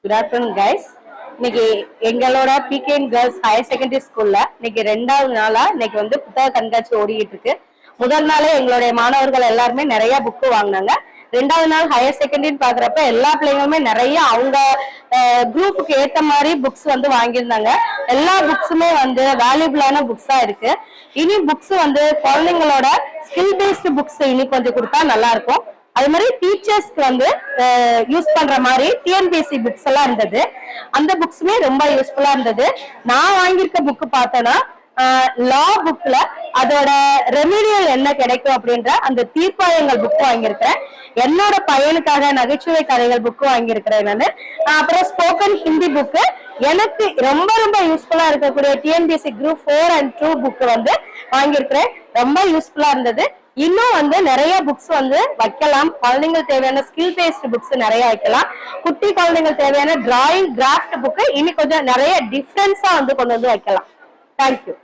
Good afternoon, guys. இன்னைக்கு எங்களோட PKN girls higher secondary ஸ்கூல்ல இன்னைக்கு 2வது நாளா இன்னைக்கு வந்து புத்தக கண்காட்சி ஓடிட்டு இருக்கு. முதல் நாளே எங்களுடைய மாணவர்கள் எல்லாருமே நிறைய புக்கு வாங்கினாங்க. 2வது நாள் ஹையர் செகண்டரின்னு பாக்குறப்ப எல்லா பிள்ளைங்களுமே நிறைய அவங்க குரூப்புக்கு ஏத்த மாதிரி புக்ஸ் வந்து வாங்கியிருந்தாங்க. எல்லா புக்ஸுமே வந்து வேல்யூபிளான புக்ஸா இருக்கு. இனி புக்ஸ் வந்து குழந்தைங்களோட ஸ்கில் பேஸ்டு புக்ஸ் இனி கொஞ்சம் கொடுத்தா நல்லா இருக்கும். அது மாதிரி டீச்சர்ஸ்க்கு வந்து யூஸ் பண்ற மாதிரி டிஎன்பிஎஸ்சி புக்ஸ் எல்லாம் இருந்தது. அந்த புக்ஸுமே ரொம்ப யூஸ்ஃபுல்லா இருந்தது. நான் வாங்கியிருக்க புக் பார்த்தேன்னா லா புக்ல அதோட ரெமிடியல் என்ன கிடைக்கும் அப்படின்ற அந்த தீர்ப்பாயங்கள் புக் வாங்கியிருக்கிறேன். என்னோட பையனுக்காக நகைச்சுவை கதைகள் புக் வாங்கியிருக்கிறேன் நான். அப்புறம் ஸ்போக்கன் ஹிந்தி புக்கு எனக்கு ரொம்ப ரொம்ப யூஸ்ஃபுல்லா இருக்கக்கூடிய டிஎன்பிஎஸ்சி குரூப் 4 and 2 புக் வந்து வாங்கியிருக்கிறேன். ரொம்ப யூஸ்ஃபுல்லா இருந்தது. இன்னும் வந்து நிறைய புக்ஸ் வந்து வைக்கலாம். குழந்தைங்களுக்கு தேவையான ஸ்கில் பேஸ்ட் புக்ஸ் நிறைய வைக்கலாம். குட்டி குழந்தைங்களுக்கு தேவையான டிராயிங் கிராஃப்ட் புக்கு இனி கொஞ்சம் நிறைய டிஃப்ரென்ஸா வந்து கொண்டு வந்து வைக்கலாம். தேங்க்யூ.